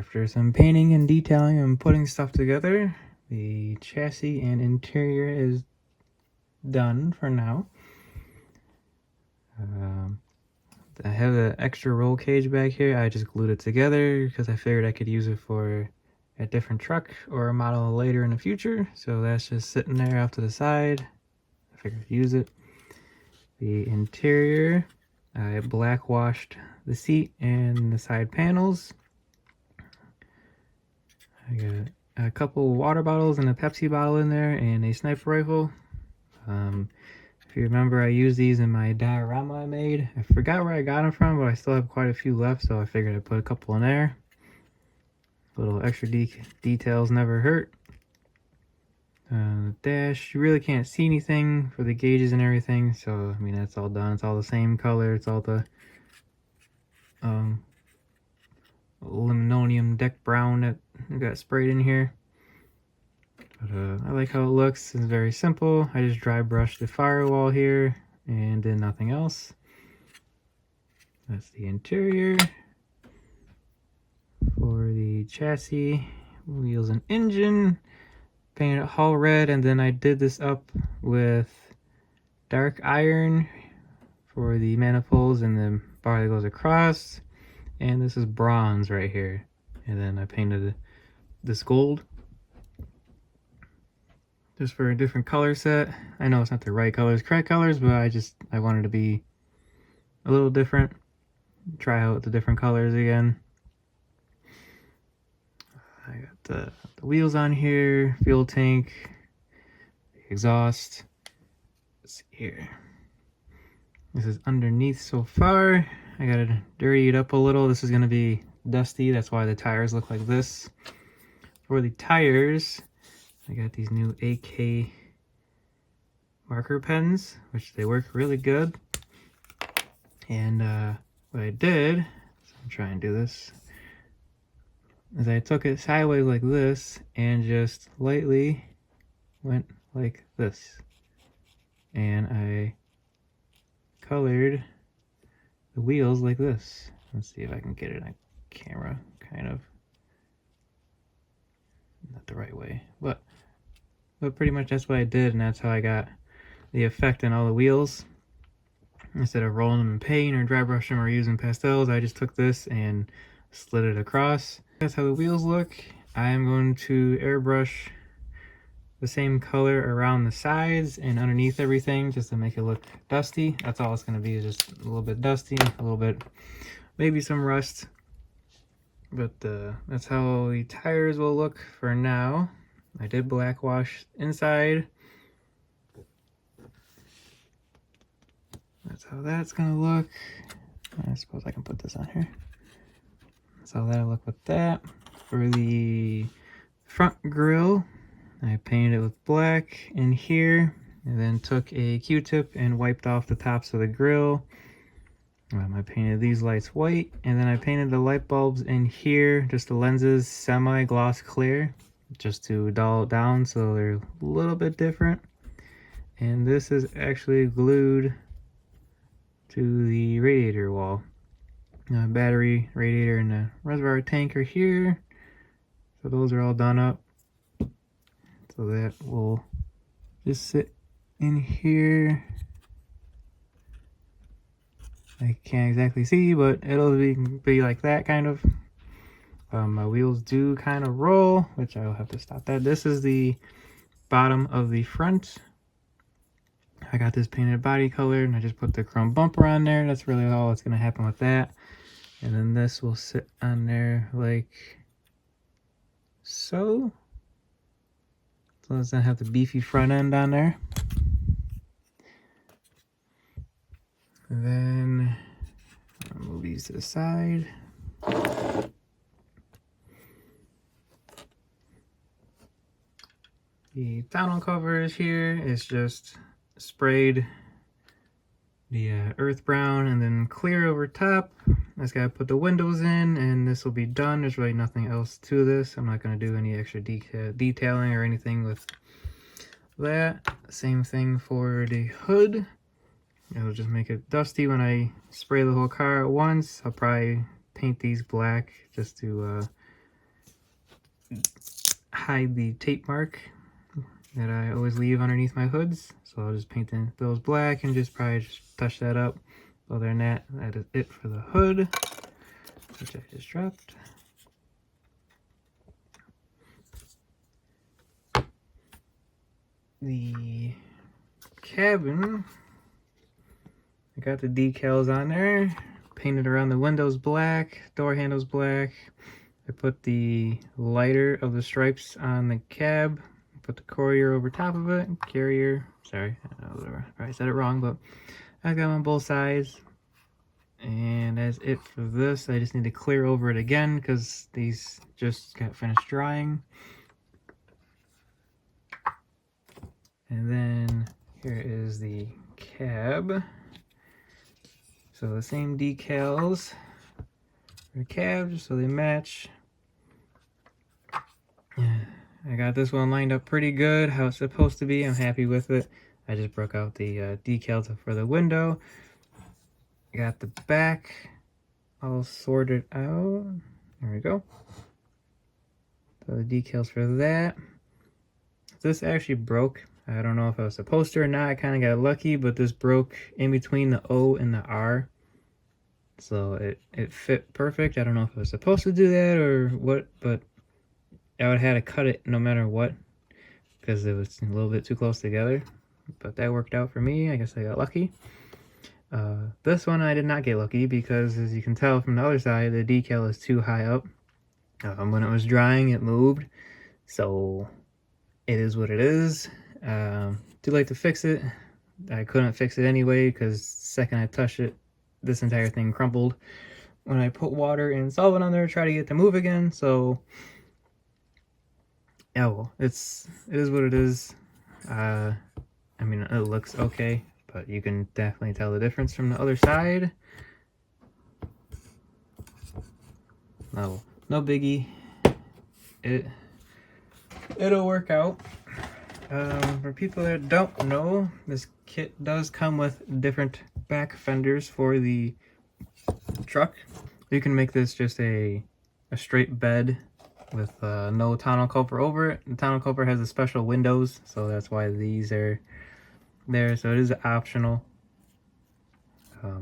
After some painting and detailing and putting stuff together, the chassis and interior is done for now. I have an extra roll cage back here. I just glued it together because I figured I could use it for a different truck or a model later in the future. So that's just sitting there off to the side. I figured I'd use it. The interior, I black washed the seat and the side panels. I got a couple water bottles and a Pepsi bottle in there and a sniper rifle. If you remember, I used these in my diorama I made. I forgot where I got them from, but I still have quite a few left, so I figured I'd put a couple in there. Little extra details never hurt. The dash, you really can't see anything for the gauges and everything, so I mean that's all done. It's all the same color. It's all the linoleum deck brown that got sprayed in here. But I like how it looks. It's very simple. I just dry brushed the firewall here and did nothing else. That's the interior. For the chassis, wheels and engine, painted it hull red, and then I did this up with dark iron for the manifolds and the bar that goes across. And this is bronze right here. And then I painted this gold just for a different color set. I know it's not the right colors, correct colors, but I wanted to be a little different. Try out the different colors again. I got the wheels on here, fuel tank, exhaust. Let's see here. This is underneath so far. I gotta dirty it up a little. This is gonna be dusty. That's why the tires look like this. For the tires, I got these new AK marker pens, which they work really good. And what I did, so I'm trying to do this, is I took it sideways like this and just lightly went like this. And I colored the wheels like this. Let's see if I can get it on camera, kind of. Not the right way, but pretty much that's what I did, and that's how I got the effect in all the wheels. Instead of rolling them in paint or dry brushing them or using pastels, I just took this and slid it across. That's how the wheels look. I am going to airbrush the same color around the sides and underneath everything just to make it look dusty. That's all it's going to be, just a little bit dusty, a little bit, maybe some rust. But that's how the tires will look for now. I did black wash inside. That's how that's gonna look. I suppose I can put this on here. That's how that'll look with that. For the front grille, I painted it with black in here, and then took a Q-tip and wiped off the tops of the grille. I painted these lights white, and then I painted the light bulbs in here, just the lenses semi-gloss clear, just to dull it down so they're a little bit different. And this is actually glued to the radiator wall. Battery, radiator, and the reservoir tank are here. So those are all done up. So that will just sit in here. I can't exactly see, but it'll be like that kind of. My wheels do kind of roll, which I will have to stop that. This is the bottom of the front. I got this painted body color, and I just put the chrome bumper on there. That's really all that's going to happen with that. And then this will sit on there like so. So let's not have the beefy front end on there. And then I'll move these to the side. The tonneau covers here is just sprayed the earth brown and then clear over top. I just gotta put the windows in and this will be done. There's really nothing else to this. I'm not gonna do any extra detailing or anything with that. Same thing for the hood. It'll just make it dusty when I spray the whole car at once. I'll probably paint these black just to hide the tape mark that I always leave underneath my hoods. So I'll just paint those black and probably just touch that up. Other than that, that is it for the hood, which I just dropped. The cabin, I got the decals on there, painted around the windows black, door handles black. I put the lighter of the stripes on the cab, put the Courier over top of it, Carrier, sorry, I probably said it wrong, but I got them on both sides. And that's it for this. I just need to clear over it again because these just got finished drying. And then here is the cab. So the same decals for the cab, so they match. I got this one lined up pretty good, how it's supposed to be. I'm happy with it. I just broke out the decals for the window. I got the back all sorted out. There we go. So the decals for that. This actually broke. I don't know if I was supposed to or not. I kind of got lucky, but this broke in between the O and the R. So it fit perfect. I don't know if I was supposed to do that or what, but I would have had to cut it no matter what because it was a little bit too close together. But that worked out for me. I guess I got lucky. This one I did not get lucky because, as you can tell from the other side, the decal is too high up. When it was drying, it moved. So it is what it is. Too late to fix it. I couldn't fix it anyway because the second I touched it, this entire thing crumpled. When I put water and solvent on there, try to get it to move again. So yeah, well, it is what it is. I mean, it looks okay, but you can definitely tell the difference from the other side. No biggie. It'll work out. For people that don't know, this kit does come with different back fenders for the truck. You can make this just a straight bed with no tonneau cover over it. The tonneau cover has a special windows, so that's why these are there. So it is optional.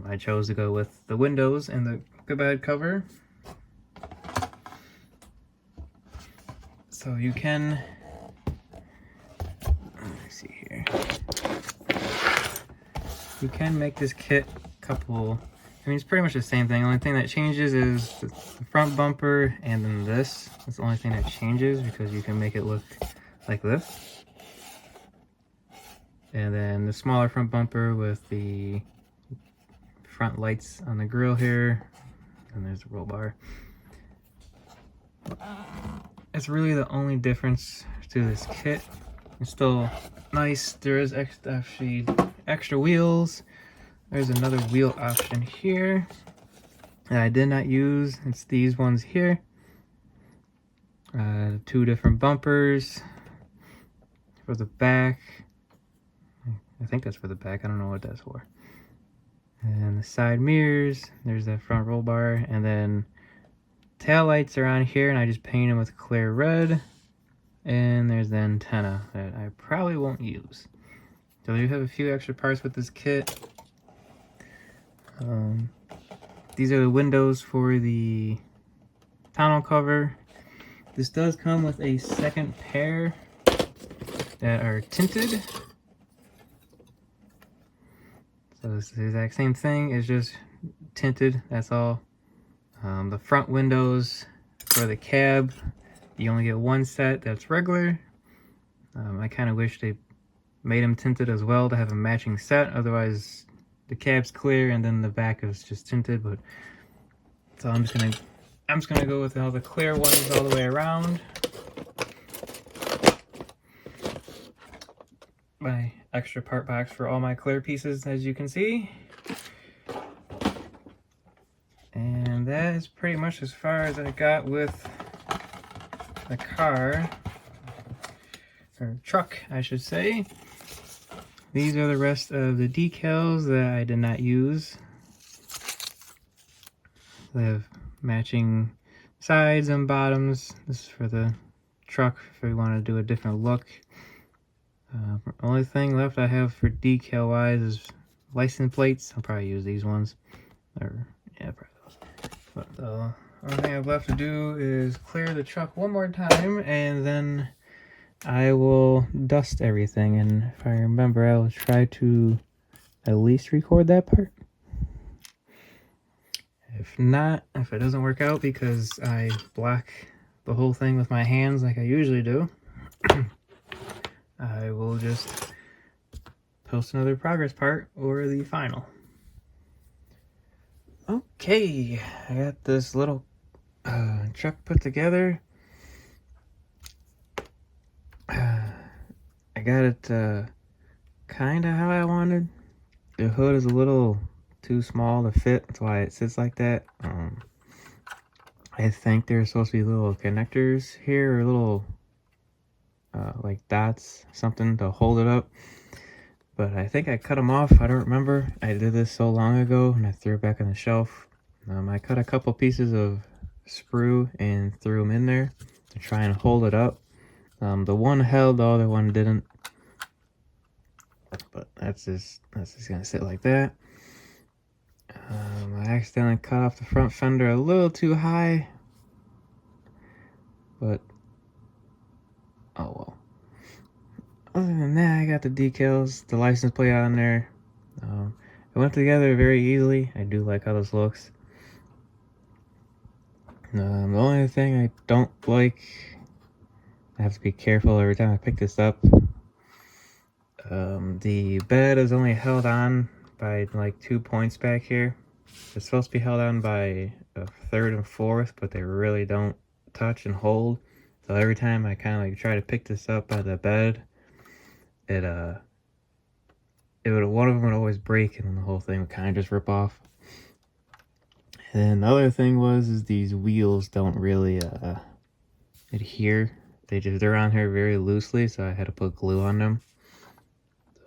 I chose to go with the windows and the bed cover. So you can, let me see here. You can make this kit couple, I mean, it's pretty much the same thing. The only thing that changes is the front bumper and then this. That's the only thing that changes because you can make it look like this. And then the smaller front bumper with the front lights on the grill here. And there's the roll bar. It's really the only difference to this kit. It's still nice. There is actually extra wheels. There's another wheel option here that I did not use. It's these ones here. 2 different bumpers for the back. I think that's for the back. I don't know what that's for. And the side mirrors. There's that front roll bar. And then tail lights are on here, and I just paint them with clear red. And there's the antenna that I probably won't use. So you have a few extra parts with this kit. These are the windows for the tonneau cover. This does come with a second pair that are tinted. So it's the exact same thing, it's just tinted, that's all. The front windows for the cab, you only get one set that's regular. I kind of wish they made them tinted as well to have a matching set, otherwise the cab's clear and then the back is just tinted. But so I'm just gonna go with all the clear ones all the way around. My extra part box for all my clear pieces, as you can see. And that is pretty much as far as I got with the car, or truck I should say. These are the rest of the decals that I did not use. They have matching sides and bottoms. This is for the truck if we want to do a different look. Only thing left I have for decal wise is license plates. I'll probably use these ones, or yeah, probably those. But the only thing I've left to do is clear the truck one more time, and then I will dust everything. And if I remember, I will try to at least record that part. If not, if it doesn't work out because I block the whole thing with my hands like I usually do, I will just post another progress part or the final. Okay, I got this little truck put together. I got it kind of how I wanted. The hood is a little too small to fit, that's why it sits like that. I think there's supposed to be little connectors here, or little like dots, something to hold it up. But I think I cut them off. I don't remember. I did this so long ago and I threw it back on the shelf. I cut a couple pieces of sprue and threw them in there to try and hold it up. The one held, the other one didn't. But that's just gonna sit like that. I accidentally cut off the front fender a little too high, but oh well. Other than that, I got the decals, the license plate on there. It went together very easily. I do like how this looks. The only thing I don't like, I have to be careful every time I pick this up. The bed is only held on by like 2 points back here. It's supposed to be held on by a third and fourth, but they really don't touch and hold. So every time I kind of like try to pick this up by the bed, one of them would always break, and then the whole thing would kind of just rip off. And then the other thing is these wheels don't really adhere. They're on here very loosely, so I had to put glue on them.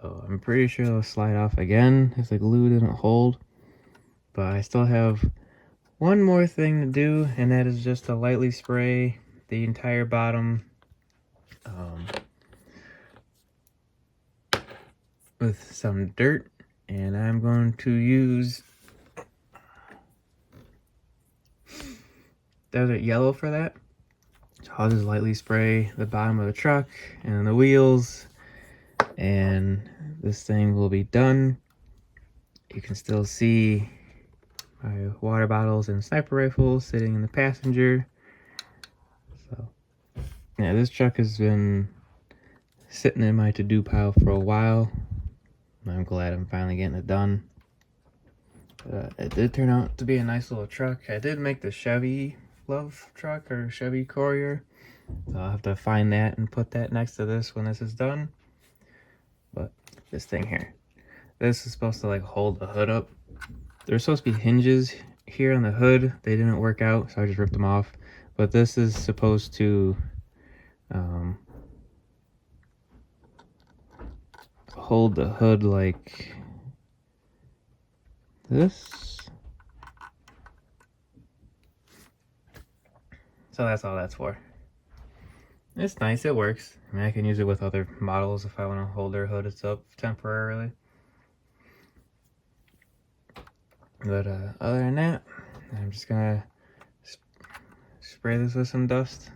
So I'm pretty sure they'll slide off again if the glue didn't hold. But I still have one more thing to do, and that is just to lightly spray the entire bottom with some dirt. And I'm going to use Desert Yellow for that. So I'll just lightly spray the bottom of the truck and the wheels, and this thing will be done. You can still see my water bottles and sniper rifles sitting in the passenger. So yeah, this truck has been sitting in my to-do pile for a while. I'm glad I'm finally getting it done. It did turn out to be a nice little truck. I did make the Chevy Love truck, or Chevy Courier. So I'll have to find that and put that next to this when this is done. But this thing here, this is supposed to like hold the hood up. There's supposed to be hinges here on the hood. They didn't work out, so I just ripped them off. But this is supposed to hold the hood like this. So that's all that's for. It's nice, it works. I mean, I can use it with other models if I want to hold their hoods up temporarily. But other than that, I'm just gonna spray this with some dust.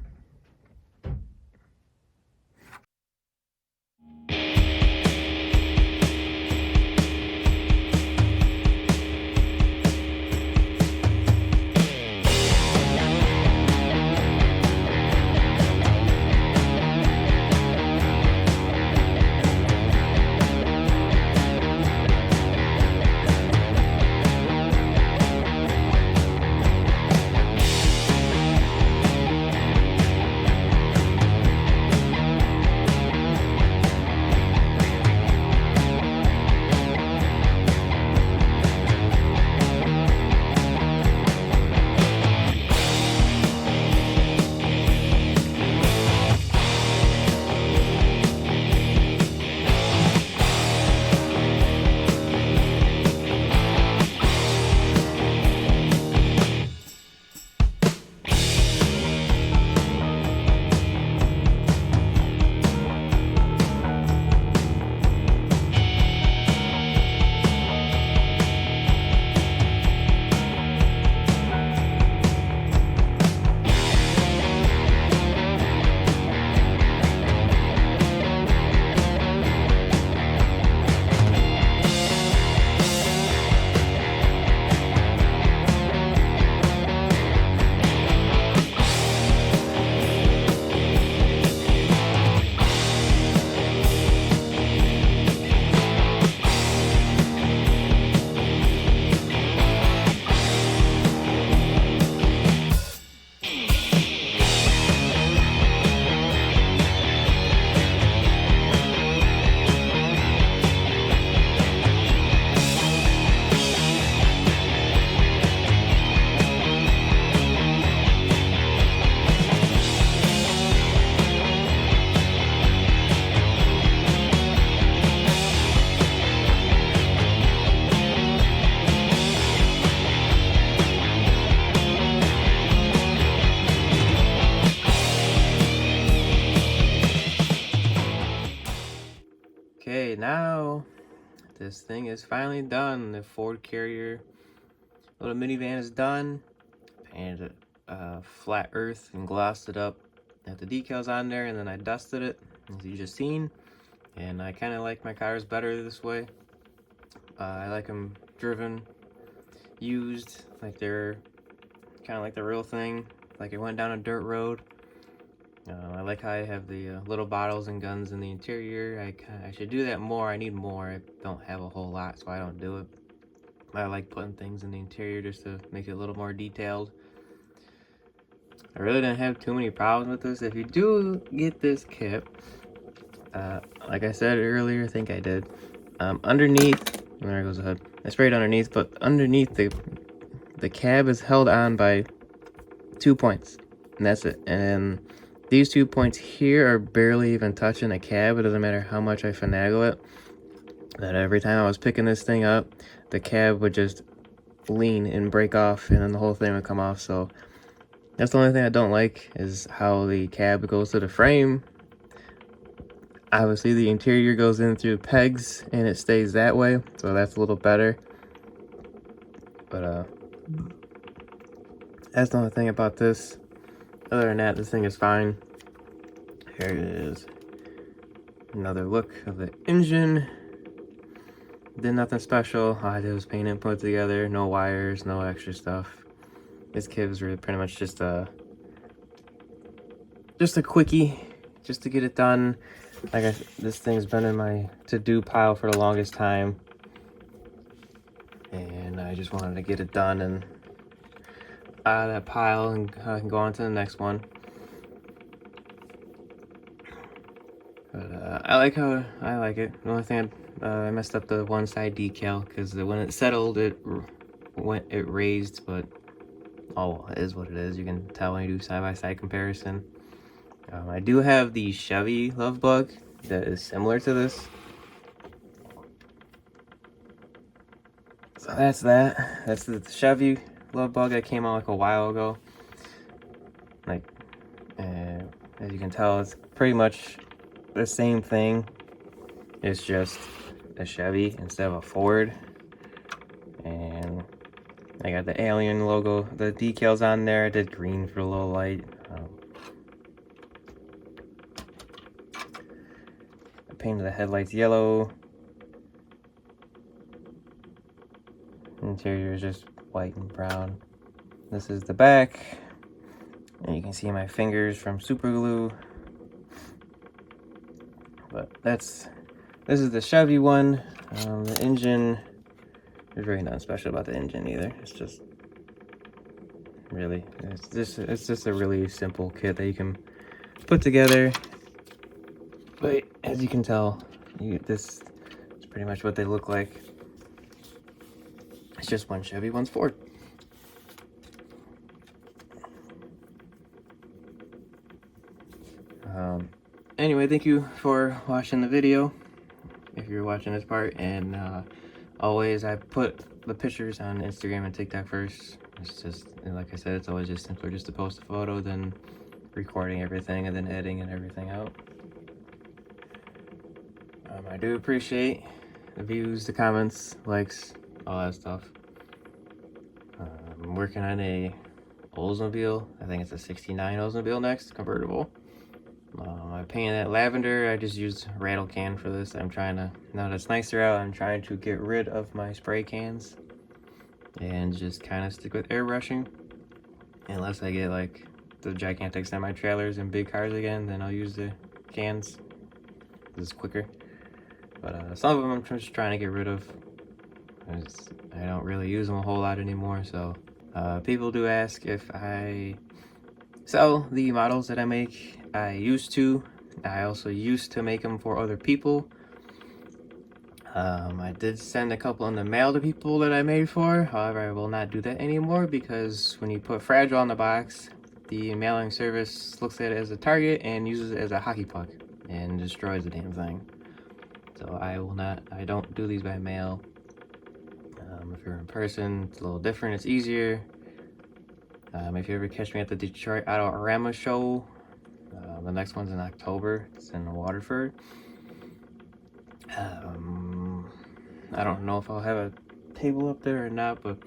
Okay, now this thing is finally done. The Ford Courier little minivan is done. Painted it flat earth and glossed it up. Got the decals on there, and then I dusted it, as you just seen. And I kind of like my cars better this way. I like them driven, used, like they're kind of like the real thing, like it went down a dirt road. I like how I have the little bottles and guns in the interior. I should do that more. I need more. I don't have a whole lot, so I don't do it. I like putting things in the interior just to make it a little more detailed. I really didn't have too many problems with this. If you do get this kit, like I said earlier, I think I did, underneath, there goes the hood. I sprayed underneath, but underneath the cab is held on by 2 points, and that's it. And these 2 points here are barely even touching the cab. It doesn't matter how much I finagle it. That every time I was picking this thing up, the cab would just lean and break off, and then the whole thing would come off. So that's the only thing I don't like, is how the cab goes to the frame. Obviously the interior goes in through pegs and it stays that way, so that's a little better. But that's the only thing about this. Other than that, this thing is fine. Here it is. Another look of the engine. Did nothing special. All I did was paint it and put it together. No wires, no extra stuff. This kit was really pretty much just a quickie, just to get it done. Like this thing's been in my to-do pile for the longest time, and I just wanted to get it done and out of that pile, and I can go on to the next one. But I like it. The only thing I messed up the one side decal, because when it settled, it raised, but oh, it is what it is. You can tell when you do side-by-side comparison. I do have the Chevy Love Bug that is similar to this. So that's that. That's the Chevy Love Bug that came out like a while ago. Like, as you can tell, it's pretty much the same thing. It's just a Chevy instead of a Ford. And I got the alien logo, the decals on there. I did green for a little light. I painted the headlights yellow. Interior is just white and brown. This is the back. And you can see my fingers from super glue. But this is the Chevy one. The engine, there's really nothing special about the engine either. It's just really, it's just a really simple kit that you can put together. But as you can tell, this is pretty much what they look like. It's just one Chevy, one's Ford. Anyway, thank you for watching the video, if you're watching this part, and always I put the pictures on Instagram and TikTok first. It's just, like I said, it's always just simpler just to post a photo than recording everything and then editing and everything out. I do appreciate the views, the comments, likes, all that stuff. I'm working on a Oldsmobile. I think it's a 69 Oldsmobile next, convertible. I painted that lavender. I just used rattle can for this. I'm trying to, now that it's nicer out, I'm trying to get rid of my spray cans and just kind of stick with airbrushing. Unless I get like the gigantic semi-trailers and big cars again, then I'll use the cans. This is quicker. But some of them I'm just trying to get rid of. I don't really use them a whole lot anymore. So people do ask if I sell the models that I make. I used to. I also used to make them for other people. I did send a couple in the mail to people that I made for. However, I will not do that anymore, because when you put fragile on the box, the mailing service looks at it as a target and uses it as a hockey puck and destroys the damn thing. So I don't do these by mail. If you're in person, it's a little different, it's easier. If you ever catch me at the Detroit Autorama show, the next one's in October. It's in Waterford. I don't know if I'll have a table up there or not, but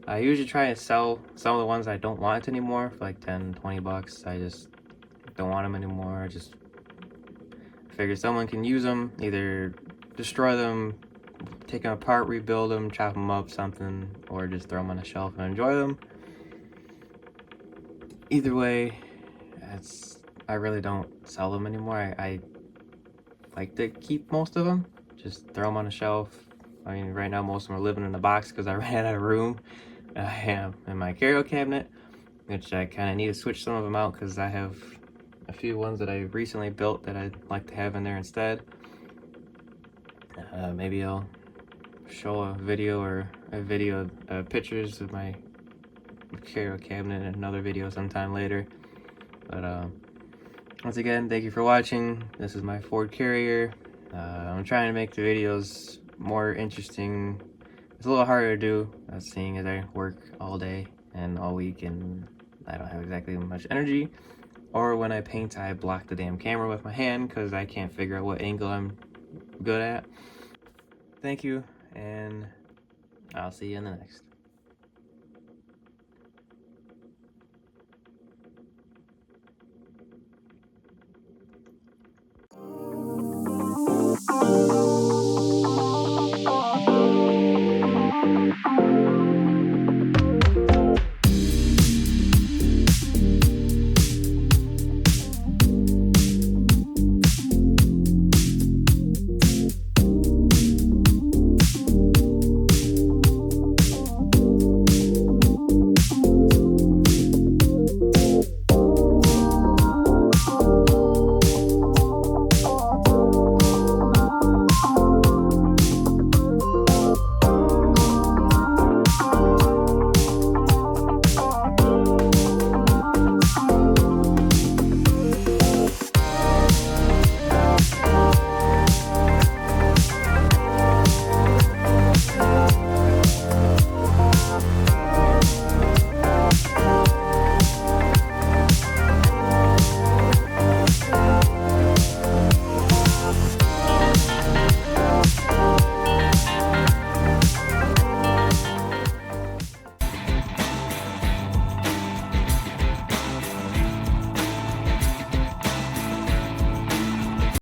I usually try and sell some of the ones I don't want anymore for like 10-20 bucks. I just don't want them anymore. I just figure someone can use them, either destroy them, take them apart, rebuild them, chop them up, something, or just throw them on a shelf and enjoy them. Either way, I really don't sell them anymore. I like to keep most of them, just throw them on a shelf. I mean, right now most of them are living in a box because I ran out of room. I am in my curio cabinet, which I kind of need to switch some of them out because I have a few ones that I recently built that I'd like to have in there instead. Maybe I'll show a video or pictures of my curio cabinet in another video sometime later. But once again, thank you for watching. This is my Ford Courier. I'm trying to make the videos more interesting. It's a little harder to do, seeing as I work all day and all week and I don't have exactly much energy. Or when I paint, I block the damn camera with my hand because I can't figure out what angle I'm good at. Thank you, and I'll see you in the next.